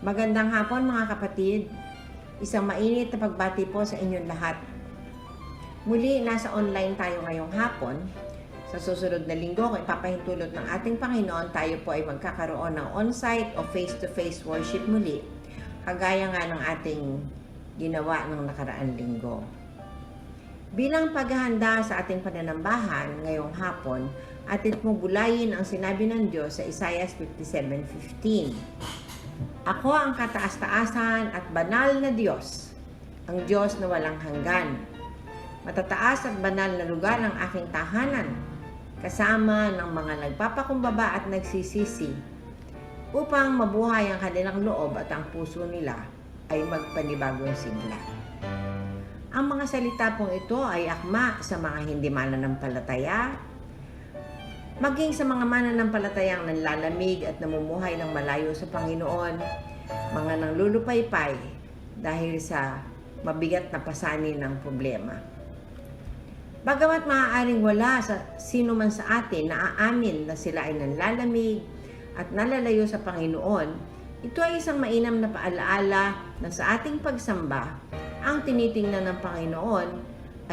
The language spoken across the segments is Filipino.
Magandang hapon mga kapatid. Isang mainit na pagbati po sa inyong lahat. Muli, nasa online tayo ngayong hapon. Sa susunod na linggo, kung ipapahintulot ng ating Panginoon, tayo po ay magkakaroon ng on-site o face-to-face worship muli, kagaya nga ng ating ginawa ng nakaraang linggo. Bilang paghahanda sa ating pananambahan ngayong hapon, atin mong bulayin ang sinabi ng Diyos sa Isaiah 57:15. Ako ang kataas-taasan at banal na Diyos, ang Diyos na walang hanggan. Matataas at banal na lugar ang aking tahanan, kasama ng mga nagpapakumbaba at nagsisisi, upang mabuhay ang kanilang loob at ang puso nila ay magpanibagong sigla. Ang mga salita pong ito ay akma sa mga hindi mananampalataya, maging sa mga mananampalatayang nanlalamig at namumuhay ng malayo sa Panginoon, mga nanglulupaypay dahil sa mabigat na pasanin ng problema. Bagamat maaaring wala sa sino man sa atin na aamin na sila ay nanlalamig at nalalayo sa Panginoon, ito ay isang mainam na paalaala na sa ating pagsamba, ang tinitingnan ng Panginoon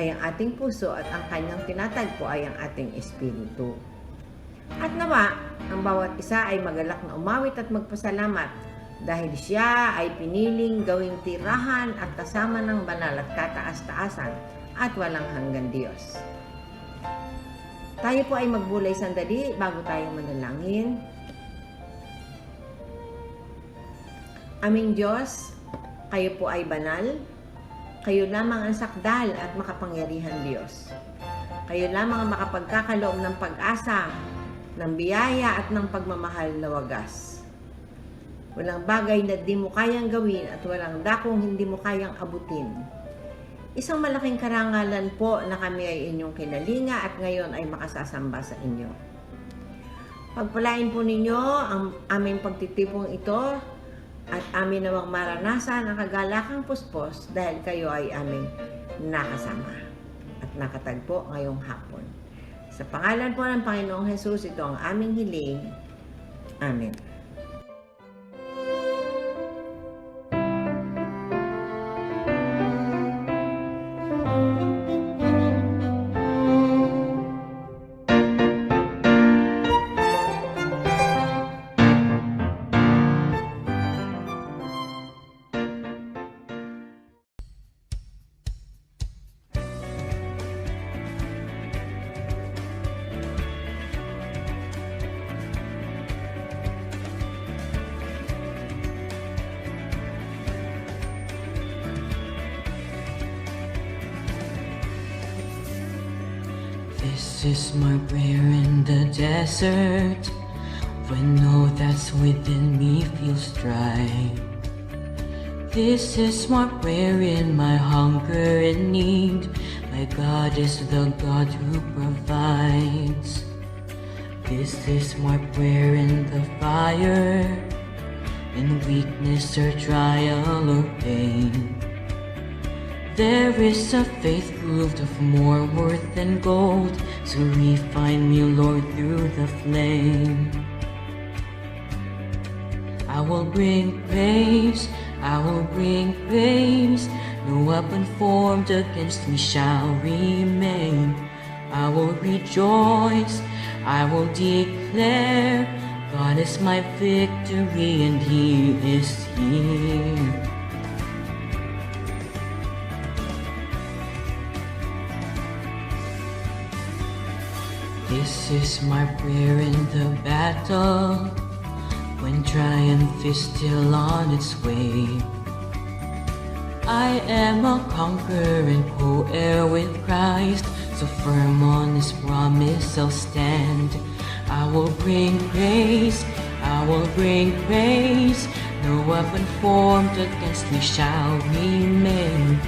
ay ang ating puso at ang kanyang tinatagpo ay ang ating espiritu. At nawa, ang bawat isa ay magalak na umawit at magpasalamat dahil siya ay piniling gawing tirahan at kasama ng banal at kataas-taasan at walang hanggang Diyos. Tayo po ay magbulay sandali bago tayo manalangin. Aming Diyos, kayo po ay banal. Kayo lamang ang sakdal at makapangyarihan Diyos. Kayo lamang ang makapagkakaloob ng pag-asa, ng biyaya at ng pagmamahal na wagas. Walang bagay na di mo kayang gawin at walang dakong hindi mo kayang abutin. Isang malaking karangalan po na kami ay inyong kinalinga at ngayon ay makasasamba sa inyo. Pagpalain po ninyo ang aming pagtitipong ito at amin nawang maranasan ang kagalakang puspos dahil kayo ay aming nakasama at nakatagpo ngayong hapon. Sa pangalan po ng Panginoong Jesus, ito ang aming hiling. Amen. This is my prayer in the desert, when all that's within me feels dry. This is my prayer in my hunger and need. My God is the God who provides. This is my prayer in the fire, in weakness or trial or pain. There is a faith proved of more worth than gold, so refine me, Lord, through the flame. I will bring praise, I will bring praise. No weapon formed against me shall remain. I will rejoice, I will declare, God is my victory and He is here. This is my prayer in the battle, when triumph is still on its way. I am a conqueror and co-heir with Christ, so firm on His promise I'll stand. I will bring praise, I will bring praise. No weapon formed against me shall remain.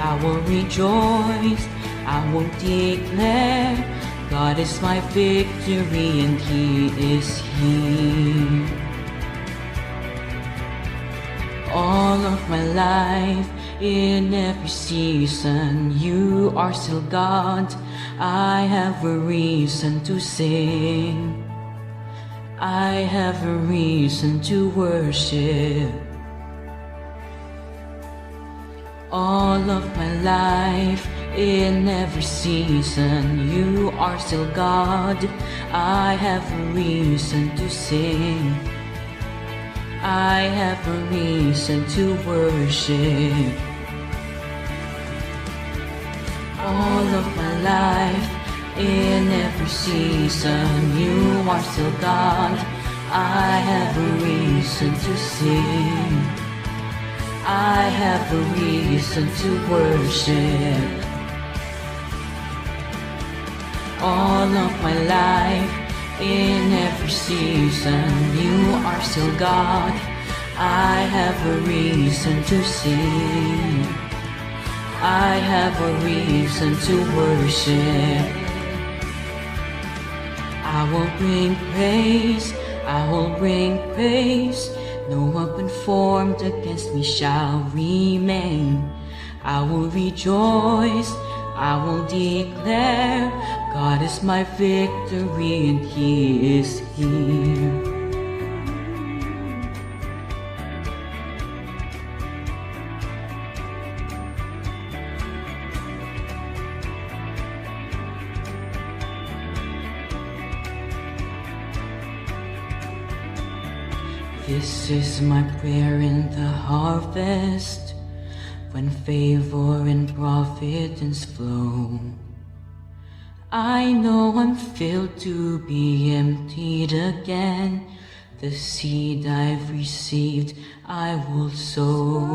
I will rejoice, I will declare, God is my victory and He is here. All of my life, in every season, You are still God. I have a reason to sing. I have a reason to worship. All of my life, in every season, you are still God. I have a reason to sing. I have a reason to worship. All of my life, in every season, you are still God. I have a reason to sing. I have a reason to worship. All of my life, in every season, you are still God. I have a reason to sing. I have a reason to worship. I will bring praise, I will bring praise. No weapon formed against me shall remain. I will rejoice, I will declare, God is my victory and He is here. This is my prayer in the harvest, when favor and providence flow. I know I'm filled to be emptied again. The seed I've received, I will sow.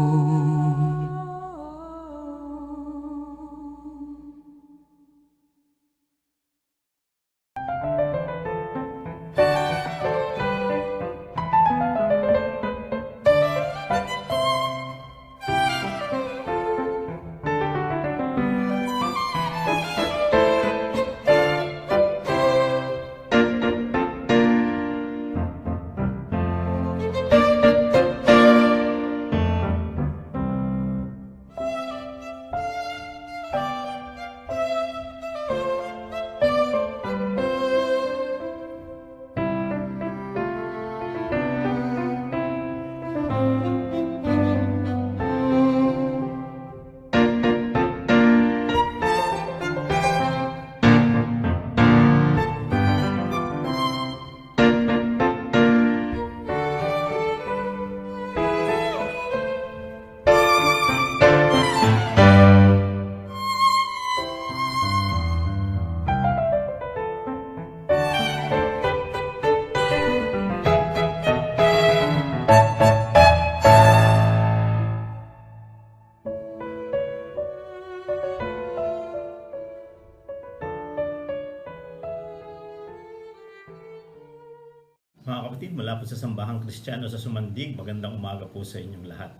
Mga kapatid, mula po sa Sambahang Kristiyano sa Sumandig, magandang umaga po sa inyong lahat.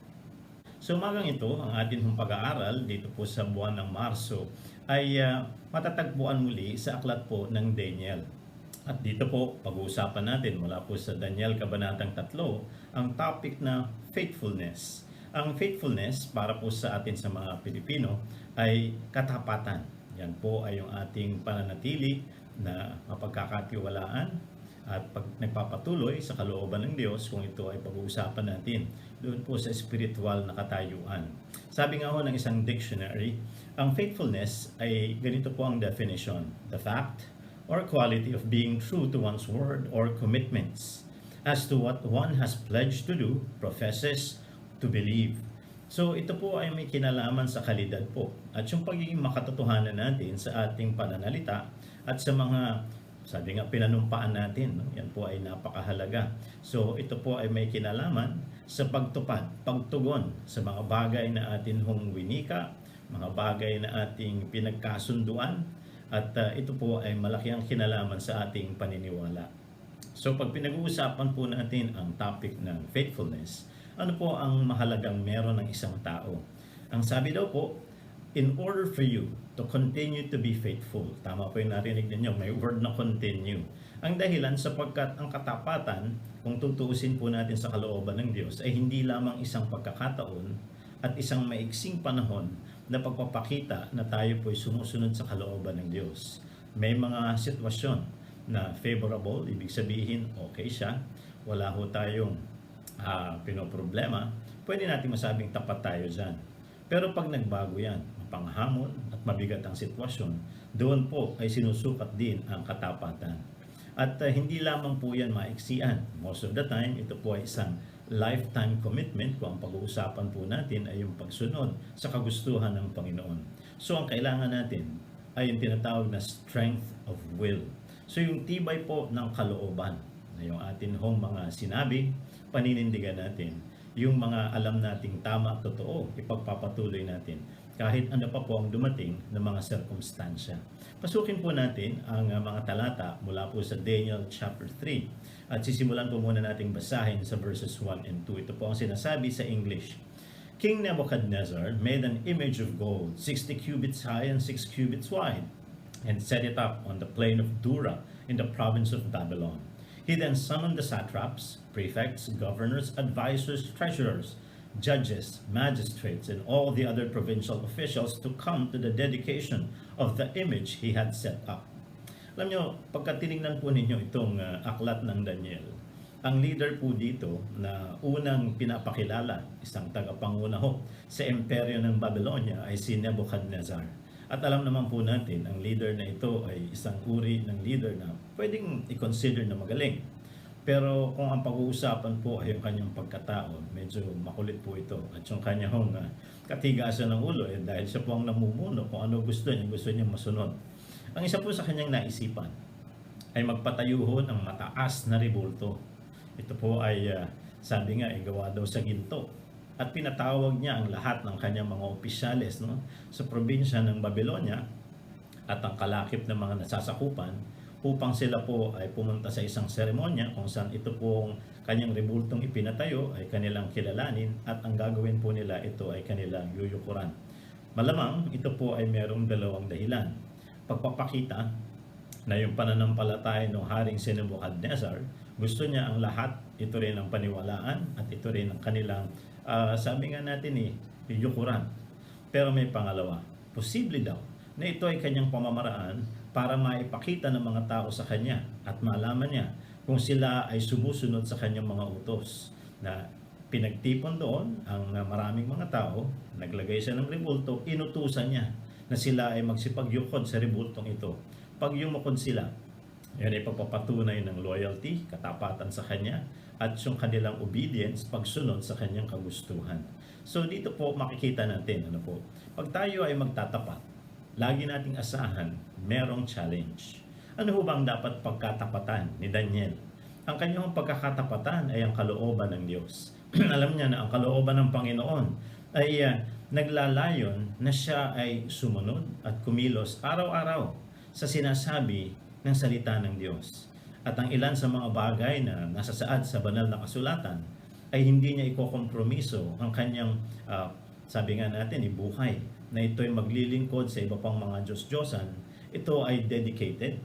Sa umagang ito, ang atin pong pag-aaral dito po sa buwan ng Marso ay matatagpuan muli sa aklat po ng Daniel. At dito po, pag-uusapan natin mula po sa Daniel Kabanatang 3, ang topic na faithfulness. Ang faithfulness para po sa atin sa mga Pilipino ay katapatan. Yan po ay yung ating pananatili na mapagkakatiwalaan at pag nagpapatuloy sa kalooban ng Diyos kung ito ay pag-uusapan natin doon po sa spiritual na katayuan. Sabi nga ho ng isang dictionary, ang faithfulness ay ganito po ang definition: the fact or quality of being true to one's word or commitments as to what one has pledged to do, professes to believe. So ito po ay may kinalaman sa kalidad po at yung pagiging makatotohanan natin sa ating pananalita at sa mga sabi nga pinanumpaan natin, no? Yan po ay napakahalaga. So ito po ay may kinalaman sa pagtupad, pagtugon sa mga bagay na atin hong winika, mga bagay na ating pinagkasunduan, at ito po ay malaki ang kinalaman sa ating paniniwala. So pag pinag-uusapan po natin ang topic ng faithfulness, ano po ang mahalagang meron ng isang tao? Ang sabi daw po, in order for you to continue to be faithful. Tama po yung narinig ninyo, may word na continue. Ang dahilan sapagkat ang katapatan, kung tutuusin po natin sa kalooban ng Diyos, ay hindi lamang isang pagkakataon at isang maiksing panahon na pagpapakita na tayo po ay sumusunod sa kalooban ng Diyos. May mga sitwasyon na favorable, ibig sabihin okay siya, wala ho tayong pinoproblema, pwede natin masabing tapat tayo dyan. Pero pag nagbago yan, mapanghamon at mabigat ang sitwasyon, doon po ay sinusukat din ang katapatan. At hindi lamang po yan maiksian. Most of the time, ito po ay isang lifetime commitment kung ang pag-uusapan po natin ay yung pagsunod sa kagustuhan ng Panginoon. So ang kailangan natin ay yung tinatawag na strength of will. So yung tibay po ng kalooban na yung atin hong mga sinabi, paninindigan natin. Yung mga alam nating tama at totoo, ipagpapatuloy natin kahit ano pa po ang dumating ng mga sirkumstansya. Pasukin po natin ang mga talata mula po sa Daniel chapter 3 at sisimulan po muna nating basahin sa verses 1 and 2. Ito po ang sinasabi sa English. King Nebuchadnezzar made an image of gold, 60 cubits high and 6 cubits wide, and set it up on the plain of Dura in the province of Babylon. He then summoned the satraps, prefects, governors, advisors, treasurers, judges, magistrates, and all the other provincial officials to come to the dedication of the image he had set up. Alam nyo, pagka tinignan po ninyo itong aklat ng Daniel, ang leader po dito na unang pinapakilala, isang tagapanguna ho sa imperyo ng Babylonia ay si Nebuchadnezzar. At alam naman po natin, ang leader na ito ay isang uri ng leader na pwedeng i-consider na magaling. Pero kung ang pag-uusapan po ay yung kanyang pagkatao, medyo makulit po ito. At yung kanyang katigasan ng ulo, dahil siya po ang namumuno kung ano gusto niya masunod. Ang isa po sa kanyang naisipan ay magpatayo ng mataas na rebulto. Ito po ay sabi nga ay gawa daw sa ginto. At pinatawag niya ang lahat ng kanyang mga opisyales sa probinsya ng Babylonia at ang kalakip ng mga nasasakupan upang sila po ay pumunta sa isang seremonya kung saan ito pong kanyang rebultong ipinatayo ay kanilang kilalanin at ang gagawin po nila ito ay kanilang yuyukuran. Malamang ito po ay merong dalawang dahilan. Pagpapakita na yung pananampalataya ng Haring si Nebuchadnezzar, gusto niya ang lahat, ito rin ang paniwalaan at ito rin ang kanilang, sabi nga natin yuyukuran. Pero may pangalawa, posible daw na ito ay kanyang pamamaraan para maipakita ng mga tao sa kanya at malaman niya kung sila ay sumusunod sa kanyang mga utos. Na pinagtipon doon ang maraming mga tao, naglagay siya ng rebulto, inutusan niya na sila ay magsipagyukod sa rebultong ito. Pag yumukod sila, yan ay pagpapatunay ng loyalty, katapatan sa kanya, at yung kanilang obedience, pagsunod sa kanyang kagustuhan. So dito po makikita natin, pag tayo ay magtatapat, lagi nating asahan, merong challenge. Ano ho bang dapat pagkatapatan ni Daniel? Ang kanyang pagkakatapatan ay ang kalooban ng Diyos. Alam niya na ang kalooban ng Panginoon ay naglalayon na siya ay sumunod at kumilos araw-araw sa sinasabi ng salita ng Diyos. At ang ilan sa mga bagay na nasasaad sa banal na kasulatan ay hindi niya ikokompromiso ang kanyang, sabi nga natin, buhay na ito'y maglilingkod sa iba pang mga Diyos-Diyosan. Ito ay dedicated,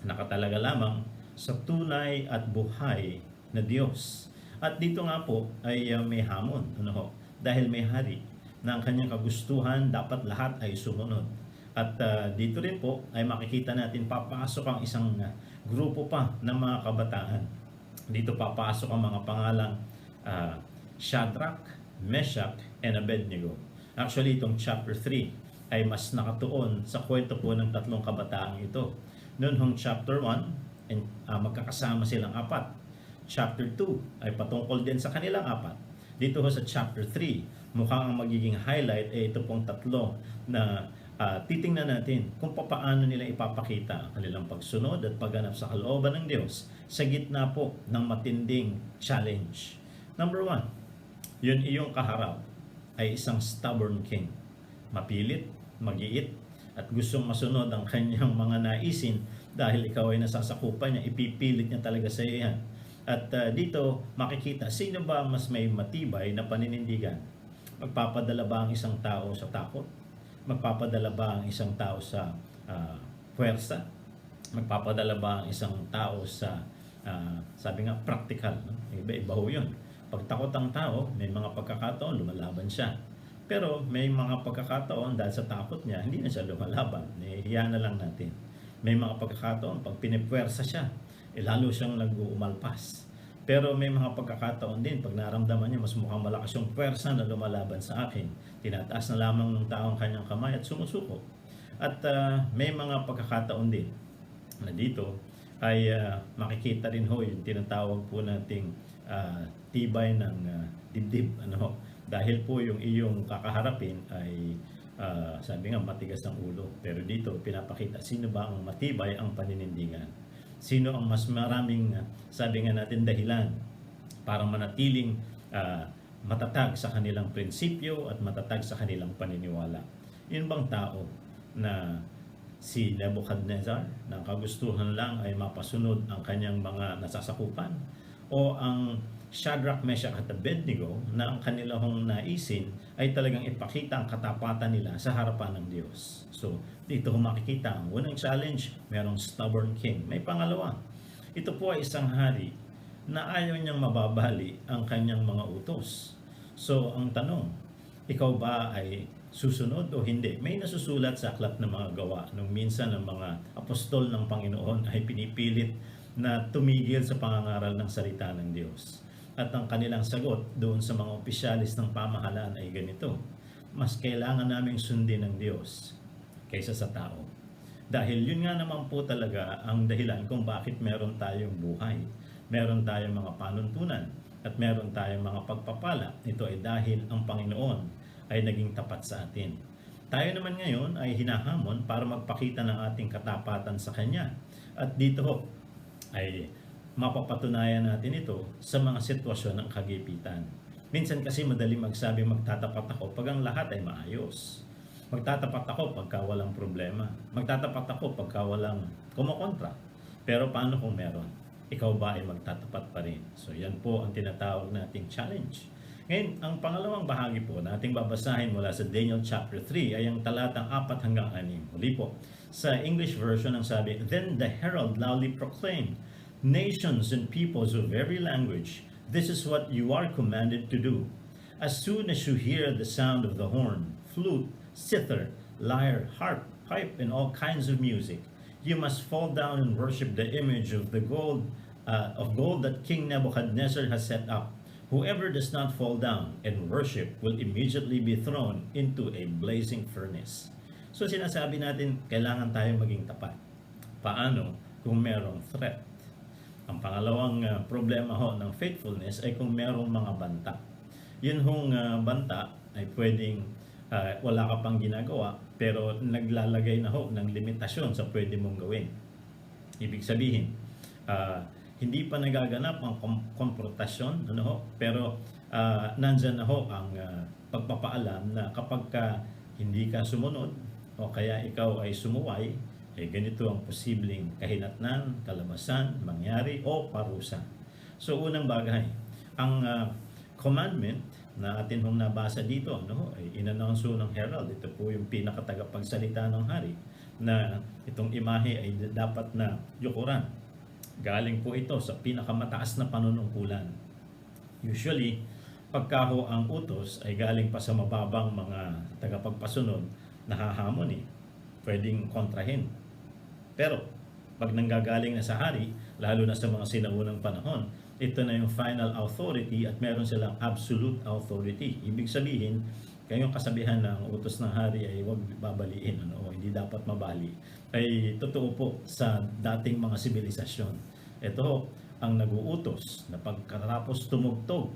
nakatalaga lamang sa tunay at buhay na Diyos. At dito nga po ay may hamon, dahil may hari na ang kanyang kagustuhan dapat lahat ay sumunod. At dito rin po ay makikita natin papasok ang isang grupo pa ng mga kabataan. Dito papasok ang mga pangalang Shadrach, Meshach, and Abednego. Actually, itong chapter 3 ay mas nakatuon sa kwento po ng tatlong kabataang ito. Noon hong chapter 1, magkakasama silang apat. Chapter 2 ay patungkol din sa kanilang apat. Dito ho sa chapter 3, mukhang ang magiging highlight ay ito pong tatlo na titingnan natin kung paano nila ipapakita ang kanilang pagsunod at pagganap sa kalooban ng Diyos sa gitna po ng matinding challenge. Number 1, yun iyong kaharap ay isang stubborn king. Mapilit, magiit, at gustong masunod ang kanyang mga naisin dahil ikaw ay nasasakupan niya, ipipilit niya talaga sa iyo yan. At dito makikita, sino ba mas may matibay na paninindigan? Magpapadala ba ang isang tao sa takot? Magpapadala ba ang isang tao sa puwersa? Magpapadala ba ang isang tao sa, sabi nga, practical? Iba-iba ho yun. Pag takot ang tao, may mga pagkakataon, lumalaban siya. Pero may mga pagkakataon, dahil sa takot niya, hindi na siya lumalaban. Hiya na lang natin. May mga pagkakataon, pag pinipwersa siya, lalo siyang nag-uumalpas. Pero may mga pagkakataon din, pag naramdaman niya mas mukhang malakas yung pwersa na lumalaban sa akin, tinataas na lamang ng tao ang kanyang kamay at sumusuko. At may mga pagkakataon din na dito ay makikita rin ho yung tinatawag po nating tibay ng dibdib. Dahil po yung iyong kakaharapin ay sabi nga matigas ng ulo. Pero dito pinapakita sino ba ang matibay ang paninindigan. Sino ang mas maraming, sabi nga natin, dahilan para manatiling matatag sa kanilang prinsipyo at matatag sa kanilang paniniwala. Yun bang tao na si Nebuchadnezzar na kagustuhan lang ay mapasunod ang kanyang mga nasasakupan? O ang Shadrach, Meshach at Abednego na ang kanilang naisin ay talagang ipakita ang katapatan nila sa harapan ng Diyos? So, dito makikita ang unang challenge, merong stubborn king. May pangalawa, ito po ay isang hari na ayaw niyang mababali ang kanyang mga utos. So, ang tanong, ikaw ba ay susunod o hindi? May nasusulat sa aklat ng mga gawa nung minsan ng mga apostol ng Panginoon ay pinipilit na tumigil sa pangangaral ng salita ng Diyos. At ang kanilang sagot doon sa mga opisyalis ng pamahalaan ay ganito: mas kailangan naming sundin ng Diyos kaysa sa tao. Dahil yun nga naman po talaga ang dahilan kung bakit meron tayong buhay, meron tayong mga panuntunan, at meron tayong mga pagpapala. Ito ay dahil ang Panginoon ay naging tapat sa atin. Tayo naman ngayon ay hinahamon para magpakita ng ating katapatan sa Kanya. At dito ay mapapatunayan natin ito sa mga sitwasyon ng kagipitan. Minsan kasi madali magsabi magtatapat ako pag ang lahat ay maayos. Magtatapat ako pagka walang problema. Magtatapat ako pagka walang kumokontra. Pero paano kung meron? Ikaw ba ay magtatapat pa rin? So yan po ang tinatawag nating challenge. Ngayon, ang pangalawang bahagi po na ating babasahin mula sa Daniel chapter 3 ay ang talatang 4 hanggang 6. Muli po, sa English version ang sabi, "Then the herald loudly proclaimed, 'Nations and peoples of every language, this is what you are commanded to do. As soon as you hear the sound of the horn, flute, zither, lyre, harp, pipe, and all kinds of music, you must fall down and worship the image of gold that King Nebuchadnezzar has set up. Whoever does not fall down and worship will immediately be thrown into a blazing furnace." So sinasabi natin, kailangan tayong maging tapat. Paano kung merong threat? Ang pangalawang problema ho ng faithfulness ay kung merong mga banta. Yun hong banta ay pwedeng wala ka pang ginagawa pero naglalagay na ho ng limitasyon sa pwede mong gawin. Ibig sabihin, hindi pa nagaganap ang konfrontasyon, pero nandyan na ho ang pagpapaalam na kapag hindi ka sumunod o kaya ikaw ay sumuway, ganito ang posibleng kahinatnan, kalabasan, mangyari o parusa. So unang bagay, ang commandment na atin hong nabasa dito, ay in-announce ng herald. Ito po yung pinakatagapagsalita ng hari na itong imahe ay dapat na yukuran. Galing po ito sa pinakamataas na panunungkulan. Usually, pagka ho ang utos ay galing pa sa mababang mga tagapagpasunod, nahahamon pwedeng kontrahin. Pero pag nanggagaling na sa hari, lalo na sa mga sinaunang panahon, ito na yung final authority at meron silang absolute authority. Ibig sabihin, kayong kasabihan ng utos ng hari ay huwag babaliin o hindi dapat mabali, ay totoo po sa dating mga sibilisasyon. Ito ang nag-uutos na pagkatapos tumugtog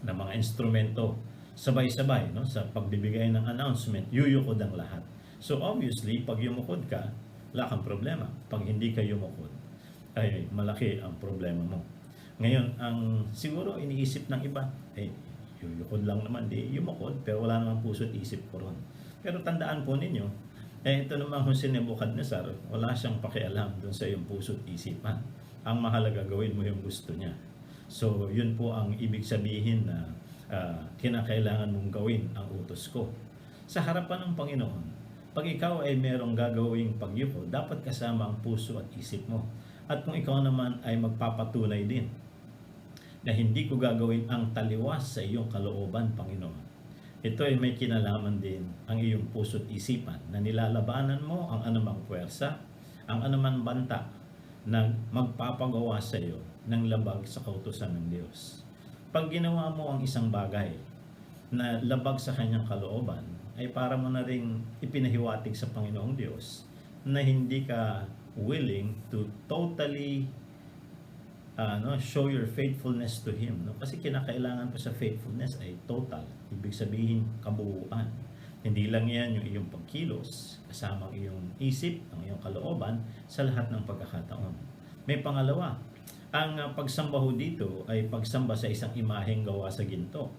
ng mga instrumento, sabay-sabay sa pagbibigay ng announcement, yuyukod ang lahat. So obviously, pag yumukod ka, wala kang problema. Pag hindi ka yumukod, ay malaki ang problema mo. Ngayon, ang siguro iniisip ng iba, yuyukod lang naman, yumukod, pero wala namang puso't isip ko ron. Pero tandaan po ninyo, ito naman kung si Nebuchadnezzar, wala siyang pakialam dun sa iyong puso't isipan. Ang mahalaga, gawin mo yung gusto niya. So, yun po ang ibig sabihin na kinakailangan mong gawin ang utos ko. Sa harapan ng Panginoon, pag ikaw ay merong gagawing pagyuko, dapat kasama ang puso at isip mo. At kung ikaw naman ay magpapatunay din na hindi ko gagawin ang taliwas sa iyong kalooban, Panginoon, ito ay may kinalaman din ang iyong puso't isipan na nilalabanan mo ang anumang puwersa, ang anumang banta na magpapagawa sa iyo ng labag sa kautusan ng Diyos. Pag ginawa mo ang isang bagay na labag sa kanyang kalooban, ay para mo na ring ipinahiwatig sa Panginoong Diyos na hindi ka willing to totally show your faithfulness to Him. No? Kasi kinakailangan pa sa faithfulness ay total. Ibig sabihin, kabuuan. Hindi lang yan yung iyong pagkilos, kasama ang iyong isip, ang iyong kalooban, sa lahat ng pagkakataon. May pangalawa, ang pagsamba ho dito ay pagsamba sa isang imaheng gawa sa ginto.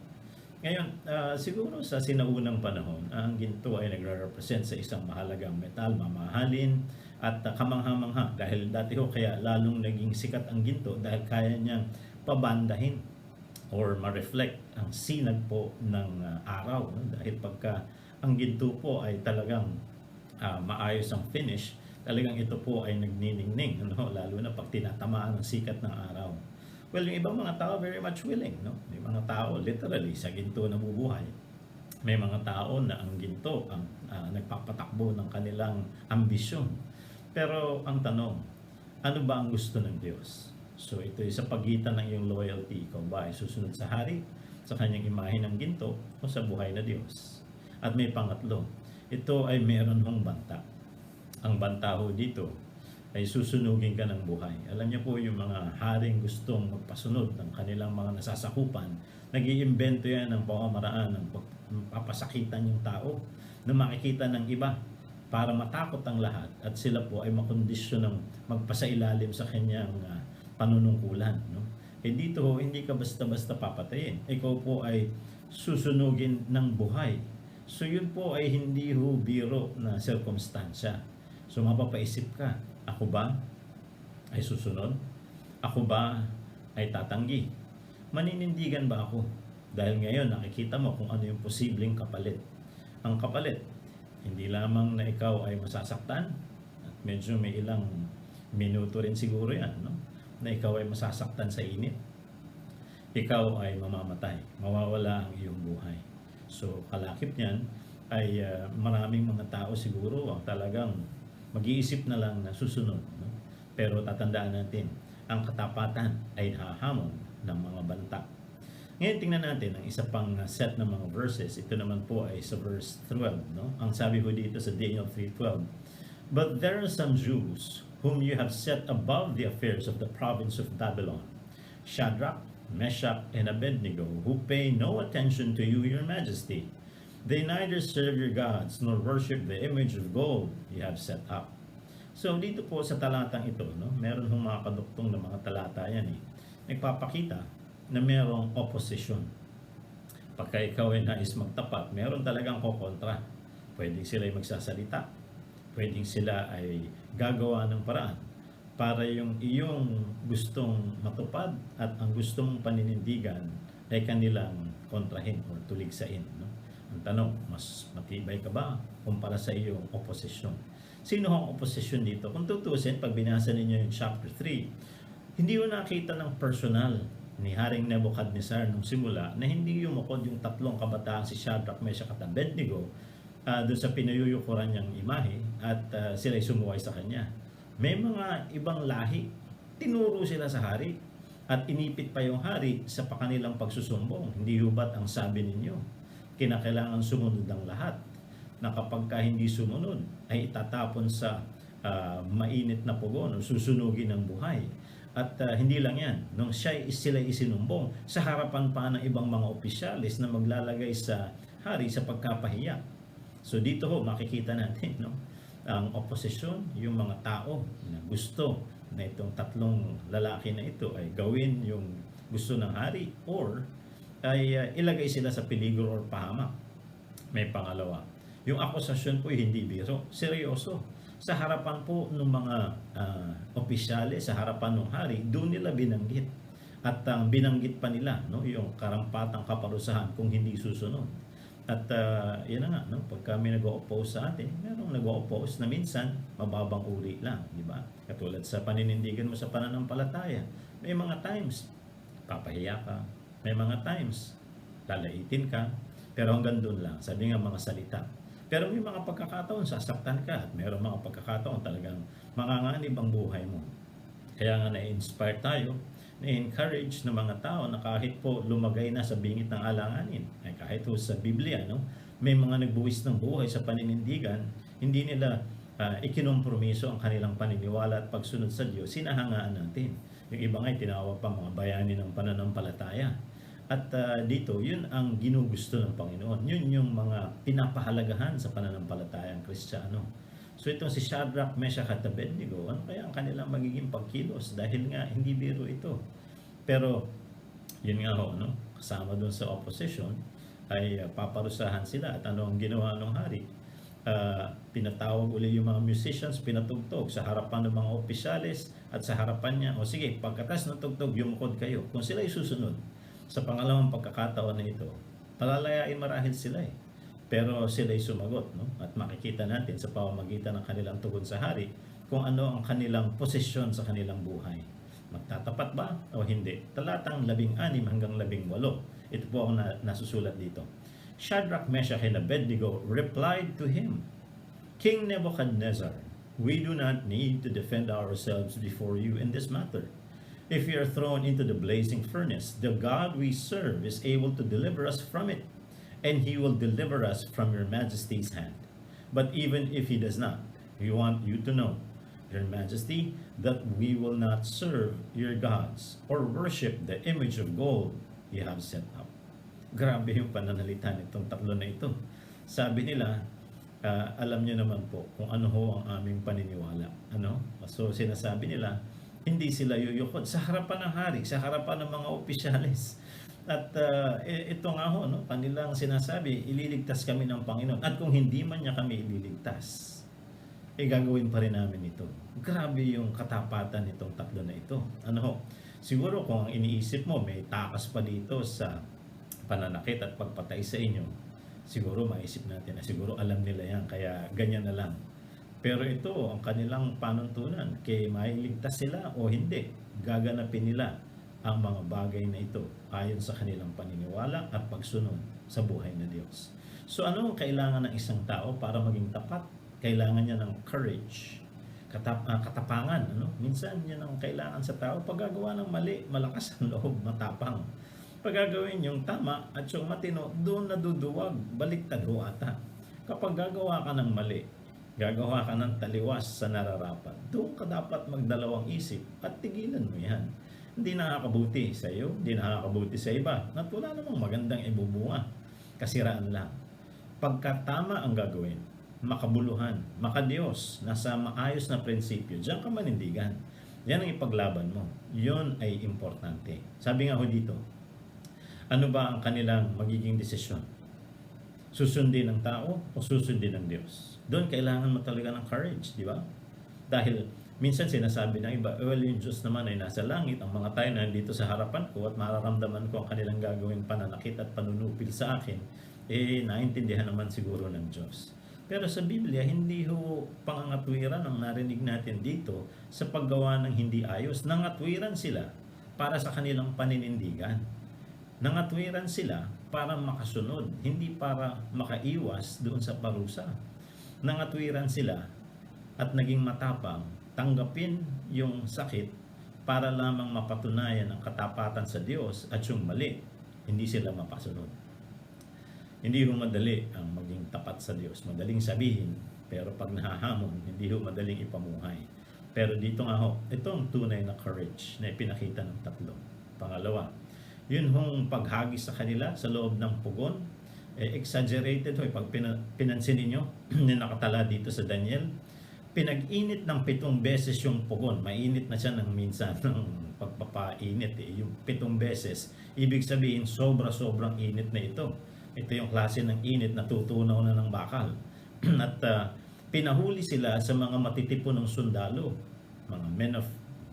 Ngayon, siguro sa sinaunang panahon, ang ginto ay nagre-represent sa isang mahalagang metal, mamahalin, at kamangha-mangha. Dahil dati ho, kaya lalong naging sikat ang ginto dahil kaya niyang pabandahin or ma-reflect ang sinag po ng araw. No? Dahil pagka ang ginto po ay talagang maayos ang finish, talagang ito po ay nagniningning, no? Lalo na pag tinatamaan ng sikat ng araw. Well, yung ibang mga tao very much willing, no? May mga tao literally sa ginto nabubuhay. May mga tao na ang ginto ang nagpapatakbo ng kanilang ambisyon. Pero ang tanong, ano ba ang gusto ng Diyos? So ito ay sa pagitan ng iyong loyalty. Ikaw ba ay susunod sa hari, sa kanyang imahe ng ginto, o sa buhay na Diyos? At may pangatlo, ito ay meron hong banta. Ang banta ho dito ay susunugin ka ng buhay. Alam niyo po yung mga haring gustong magpasunod ng kanilang mga nasasakupan, nag-iimbento yan ng pamamaraan ng papasakitan yung tao na makikita ng iba para matakot ang lahat at sila po ay makondisyon ng magpasailalim sa kanyang panunungkulan. No? Eh dito ho, hindi ka basta-basta papatayin. Ikaw po ay susunugin ng buhay. So yun po ay hindi ho biro na sirkumstansya. So mapapaisip ka, ako ba ay susunod? Ako ba ay tatanggi? Maninindigan ba ako? Dahil ngayon nakikita mo kung ano yung posibleng kapalit. Ang kapalit, hindi lamang na ikaw ay masasaktan, at medyo may ilang minuto rin siguro yan, no? Na ikaw ay masasaktan sa init. Ikaw ay mamamatay, mawawala ang iyong buhay. So kalakip niyan ay maraming mga tao siguro ang talagang mag-iisip na lang na susunod. No? Pero tatandaan natin, ang katapatan ay nahahamon ng mga banta. Ngayon tingnan natin ang isa pang set ng mga verses. Ito naman po ay sa verse 12. No? Ang sabi po dito sa Daniel 3:12, "But there are some Jews whom you have set above the affairs of the province of Babylon, Shadrach, Meshach, and Abednego, who pay no attention to you, your majesty. They neither serve your gods nor worship the image of gold you have set up." So dito po sa talatang ito, no, meron hong mga kaduktong na mga talata yan eh. Nagpapakita na merong opposition. Pagka ikaw ay nais magtapat, meron talagang kokontra. Pwedeng sila ay magsasalita. Pwedeng sila ay gagawa ng paraan para yung iyong gustong matupad at ang gustong paninindigan ay kanilang kontrahin o tuligsain. No? Ang tanong, mas matibay ka ba kumpara sa iyong opposition? Sino ang opposition dito? Kung tutusin, pag binasa ninyo yung chapter 3, hindi mo nakita ng personal ni Haring Nebuchadnezzar nung simula na hindi yumukod yung tatlong kabataan si Shadrach, Meshach at Abednego doon sa pinayuyukuran niyang imahe at sila ay sumuway sa kanya. May mga ibang lahi, tinuro sila sa hari at inipit pa yung hari sa kanilang pagsusumbong. Hindi hubat ang sabi ninyo, kinakailangan sumunod ang lahat, na kapag ka hindi sumunod ay itatapon sa mainit na pugon o susunugin ng buhay. At hindi lang yan, nung sila isinumbong sa harapan pa ng ibang mga opisyalis na maglalagay sa hari sa pagkapahiya. So dito ho makikita natin, no, ang opposition, yung mga tao na gusto na itong tatlong lalaki na ito ay gawin yung gusto ng hari or ay ilagay sila sa peligro or pahamak. May pangalawa, yung akusasyon po ay hindi biro, seryoso. Sa harapan po ng mga opisyalis, sa harapan ng hari, doon nila binanggit. At binanggit pa nila, no, yung karampatang kaparusahan kung hindi susunod. At yan na nga, no, pag kami nag-o-oppose sa atin, merong nag-o-oppose na minsan, mababang uri lang, di ba? Katulad sa paninindigan mo sa pananampalataya. May mga times, papahiya ka. May mga times, lalaitin ka. Pero hanggang doon lang, sabi nga mga salita. Pero may mga pagkakataon, sasaktan ka. At mayroong mga pagkakataon talagang manganganib ang buhay mo. Kaya nga na-inspire tayo, na-encourage ng mga tao na kahit po lumagay na sa bingit ng alanganin, ay kahit po sa Biblia, no, may mga nagbuwis ng buhay sa paninindigan, hindi nila ikinompromiso ang kanilang paniniwala at pagsunod sa Diyos, sinahangaan natin. Yung iba nga'y tinawag pa mga bayani ng pananampalataya. At dito, yun ang ginugusto ng Panginoon. Yun yung mga pinapahalagahan sa pananampalatayang Kristiyano. So itong si Shadrach, Meshach at Abednego, ano kaya ang kanilang magiging pagkilos? Dahil nga hindi biro ito. Pero yun nga ho, no? Kasama doon sa opposition ay paparusahan sila. At ano ang ginawa ng hari? Pinatawag uli yung mga musicians, pinatugtog sa harapan ng mga opisyales at sa harapan niya, o sige, pagkatas ng tugtog, yumukod kayo. Kung sila susunod sa pangalawang pagkakataon na ito, palalayain marahil sila eh. Pero sila'y sumagot, no? At makikita natin sa pamamagitan ng kanilang tugon sa hari kung ano ang kanilang posisyon sa kanilang buhay. Magtatapat ba o hindi? Talatang 16 hanggang 18. Ito po ang nasusulat dito. Shadrach, Meshach, and Abednego replied to him, King Nebuchadnezzar, we do not need to defend ourselves before you in this matter. If we are thrown into the blazing furnace, the God we serve is able to deliver us from it, and he will deliver us from your majesty's hand. But even if he does not, we want you to know, your majesty, that we will not serve your gods or worship the image of gold you have set up. Grabe yung pananalita nitong tatlo na ito. Sabi nila, alam niyo naman po kung ano ho ang aming paniniwala. Ano? So sinasabi nila, hindi sila yuyukod sa harapan ng hari, sa harapan ng mga opisyales. At ito nga ho, no, kanilang sinasabi, ililigtas kami ng Panginoon. At kung hindi man niya kami ililigtas, gagawin pa rin namin ito. Grabe yung katapatan nitong tatlo na ito. Ano ho? Siguro kung ang iniisip mo, may takas pa dito sa pananakit at pagpatay sa inyo, siguro maisip natin na siguro alam nila yan, kaya ganyan na lang. Pero ito, ang kanilang panuntunan, kay mailigtas sila o hindi, gaganapin nila ang mga bagay na ito ayon sa kanilang paniniwala at pagsunod sa buhay na Diyos. So ano ang kailangan ng isang tao para maging tapat? Kailangan niya ng courage, katapangan. Ano? Minsan yan ang kailangan sa tao. Pag gagawa ng mali, malakas ang loob, matapang. Pag gagawin yung tama at yung matino, doon naduduwag, baliktad ho ata. Kapag gagawa ka ng mali, gagawa ka ng taliwas sa nararapat, doon ka dapat magdalawang isip at tigilan mo yan. Hindi nakakabuti sa iyo, hindi nakakabuti sa iba, at wala namang magandang ibubunga. Kasiraan lang. Pagka tama ang gagawin, makabuluhan, makadiyos, nasa maayos na prinsipyo, diyan ka manindigan. Yan ang ipaglaban mo. Yun ay importante. Sabi nga ho dito, ano ba ang kanilang magiging desisyon? Susundin ng tao o susundin ng Diyos? Doon kailangan mo talaga ng courage, di ba? Dahil minsan sinasabi ng iba, well, yung Diyos naman ay nasa langit, ang mga tayo na nandito sa harapan ko at mararamdaman ko ang kanilang gagawing pananakit at panunupil sa akin, naintindihan naman siguro ng Diyos. Pero sa Biblia, hindi ho pangangatwiran ang narinig natin dito sa paggawa ng hindi ayos. Nangatwiran sila para sa kanilang paninindigan. Nangatwiran sila para makasunod, hindi para makaiwas doon sa parusa. Nangatwiran sila at naging matapang, tanggapin yung sakit para lamang mapatunayan ang katapatan sa Diyos at yung mali, hindi sila mapasunod. Hindi ho madali ang maging tapat sa Diyos. Madaling sabihin, pero pag nahahamon, hindi ho madaling ipamuhay. Pero dito nga ho, ito ang tunay na courage na ipinakita ng tatlo. Pangalawa, yun hong paghagis sa kanila sa loob ng pugon, exaggerated ho. Pag pinansin ninyo, nakatala dito sa Daniel, pinag-init ng 7 beses yung pugon. Mainit na siya ng minsan ng pagpapainit. Yung 7 beses, ibig sabihin, sobrang init na ito. Ito yung klase ng init na tutunaw na ng bakal. At pinahuli sila sa mga matitipon ng sundalo, mga men of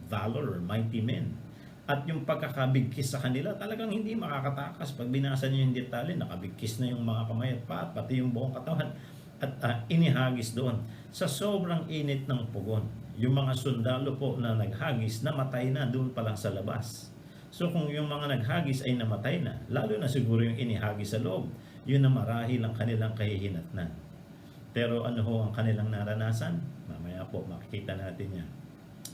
valor or mighty men. At yung pagkakabigkis sa kanila, talagang hindi makakatakas. Pag binasa niyo yung detalye, nakabigkis na yung mga kamay at paa, pati yung buong katawan. At inihagis doon. Sa sobrang init ng pugon, yung mga sundalo po na naghagis, namatay na doon pa lang sa labas. So kung yung mga naghagis ay namatay na, lalo na siguro yung inihagis sa loob, yun na marahil ang kanilang kahihinatnan. Pero ano ho ang kanilang naranasan? Mamaya po makikita natin yan.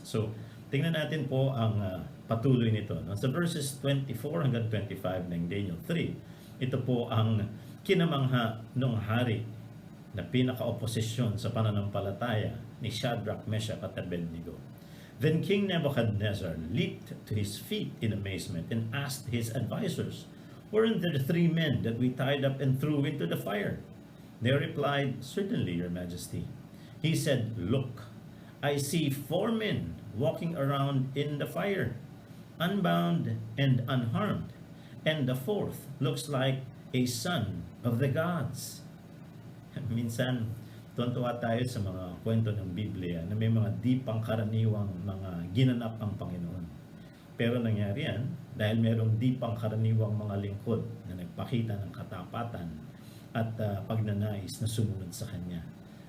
So Tingnan natin po ang patuloy nito. No? Sa verses 24 hanggang 25 ng Daniel 3, ito po ang kinamangha ng hari na pinaka-oposisyon sa pananampalataya ni Shadrach, Meshach at Abednego. Then King Nebuchadnezzar leaped to his feet in amazement and asked his advisors, "Weren't there 3 men that we tied up and threw into the fire?" They replied, "Certainly, Your Majesty." He said, "Look, I see 4 men walking around in the fire, unbound and unharmed, and the 4th looks like a son of the gods." Minsan, tuwan-tuwa tayo sa mga kwento ng Biblia na may mga di pangkaraniwang mga ginanap ang Panginoon. Pero nangyari yan dahil mayroong di pangkaraniwang mga lingkod na nagpakita ng katapatan at pagnanais na sumunod sa Kanya.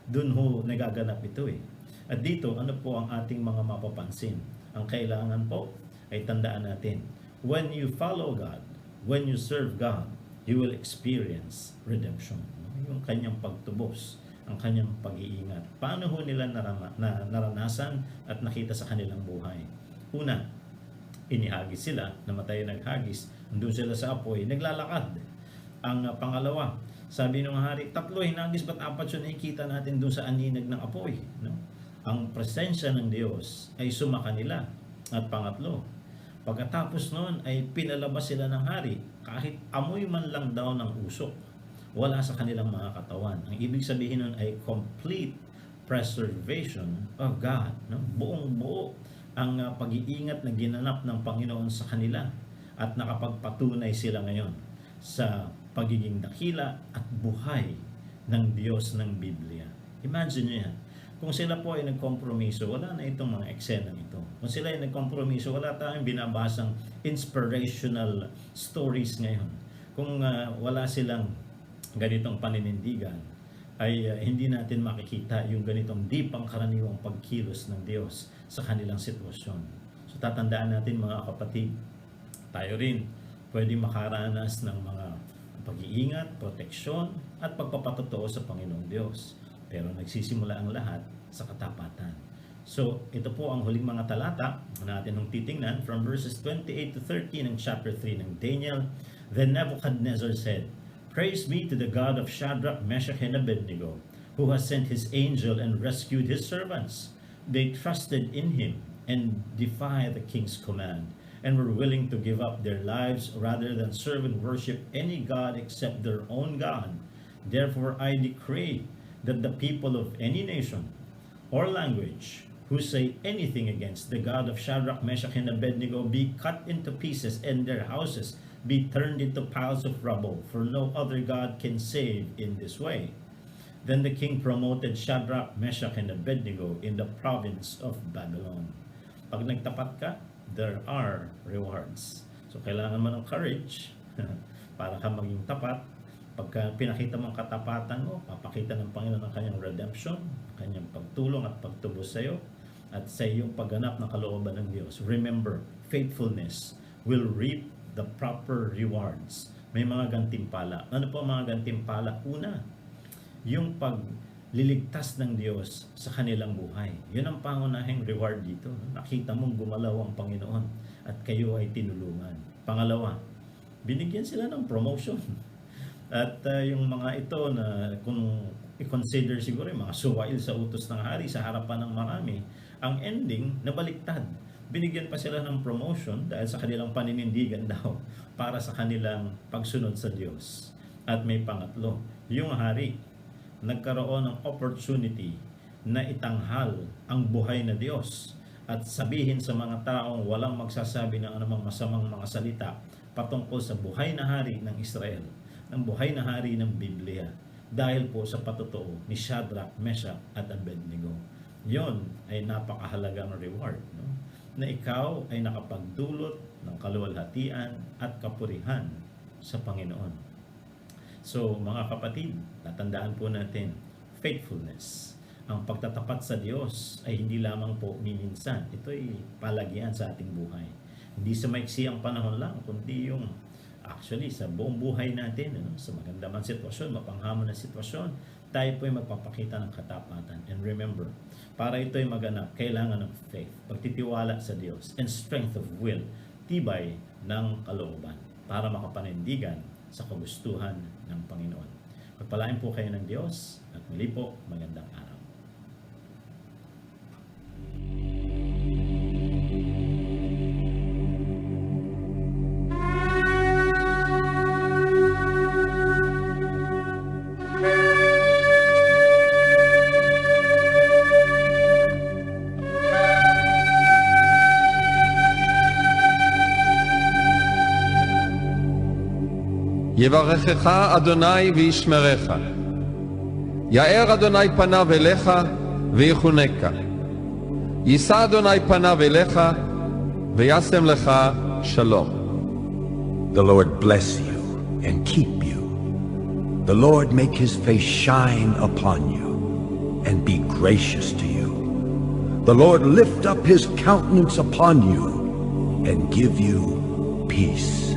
Doon ho nagaganap ito eh. At dito, ano po ang ating mga mapapansin? Ang kailangan po ay tandaan natin, when you follow God, when you serve God, you will experience redemption. Yung Kanyang pagtubos, ang Kanyang pag-iingat. Paano ho nila naranasan at nakita sa kanilang buhay? Una, inihagis sila, namatay naghagis, nandun sila sa apoy, naglalakad. Ang pangalawa, sabi ng hari, 3 hinagis, ba't 4 yun nakikita natin doon sa aninag ng apoy? No? Ang presensya ng Diyos ay sumaka nila. At pangatlo, pagkatapos noon ay pinalabas sila ng hari, kahit amoy man lang daw ng usok, wala sa kanilang mga katawan. Ang ibig sabihin nun ay complete preservation of God. No? Buong buo ang pag-iingat na ginanap ng Panginoon sa kanila at nakapagpatunay sila ngayon sa pagiging dakila at buhay ng Diyos ng Biblia. Imagine nyo yan. Kung sila po ay nagkompromiso, wala na itong mga eksena ito. Kung sila ay nagkompromiso, wala tayong binabasang inspirational stories ngayon. Kung wala silang ganitong paninindigan, ay hindi natin makikita yung ganitong di pangkaraniwang pagkilos ng Diyos sa kanilang sitwasyon. So tatandaan natin mga kapatid, tayo rin pwede makaranas ng mga pag-iingat, proteksyon at pagpapatotoo sa Panginoong Diyos. Pero nagsisimula ang lahat sa katapatan. So ito po ang huling mga talata na natin nung titingnan from verses 28 to 30 ng chapter 3 ng Daniel. Then Nebuchadnezzar said, "Praise be to the God of Shadrach, Meshach, and Abednego, who has sent his angel and rescued his servants. They trusted in him and defied the king's command, and were willing to give up their lives rather than serve and worship any god except their own God. Therefore I decree that the people of any nation or language who say anything against the God of Shadrach, Meshach, and Abednego be cut into pieces, and their houses be turned into piles of rubble, for no other God can save in this way." Then the king promoted Shadrach, Meshach, and Abednego in the province of Babylon. Pag nagtapat ka, there are rewards. So kailangan mo ng courage para ka maging tapat. Pagka pinakita mong katapatan mo, papakita ng Panginoon ang kanyang redemption, kanyang pagtulong at pagtubos sa iyo, at sa iyong pagganap ng kalooban ng Diyos. Remember, faithfulness will reap the proper rewards. May mga gantimpala. Ano po ang mga gantimpala? Una, yung pagliligtas ng Diyos sa kanilang buhay. Yun ang pangunahing reward dito. Nakita mong gumalaw ang Panginoon at kayo ay tinulungan. Pangalawa, binigyan sila ng promotion. At yung mga ito na kung i-consider siguro yung mga suwail sa utos ng hari sa harapan ng marami, ang ending nabaliktad. Binigyan pa sila ng promotion dahil sa kanilang paninindigan daw para sa kanilang pagsunod sa Diyos. At may pangatlo, yung hari nagkaroon ng opportunity na itanghal ang buhay na Diyos at sabihin sa mga taong walang magsasabi ng anumang masamang mga salita patungkol sa buhay na hari ng Israel, ng buhay na hari ng Biblia, dahil po sa patotoo ni Shadrach, Meshach at Abednego. Yon ay napakahalagang reward, no? Na ikaw ay nakapagdulot ng kaluwalhatian at kapurihan sa Panginoon. So mga kapatid, tatandaan po natin, faithfulness, ang pagtatapat sa Diyos ay hindi lamang po minsan. Ito ay palagian sa ating buhay. Hindi sa maiksi ang panahon lang, kundi yung actually sa buong buhay natin, sa maganda man sitwasyon, mapanghamon na sitwasyon, tayo po ay magpapakita ng katapatan. And remember, para ito ay maganap, kailangan ng faith, pagtitiwala sa Diyos, and strength of will, tibay ng kalooban, para makapanindigan sa kagustuhan ng Panginoon. Pagpalain po kayo ng Diyos, at muli po, magandang araw. יברכך אדוני וישמרך. יאר אדוני פניו אליך ויחונקה. יישא אדוני פניו אליך וישם לך שלום. The Lord bless you and keep you. The Lord make his face shine upon you and be gracious to you. The Lord lift up his countenance upon you and give you peace.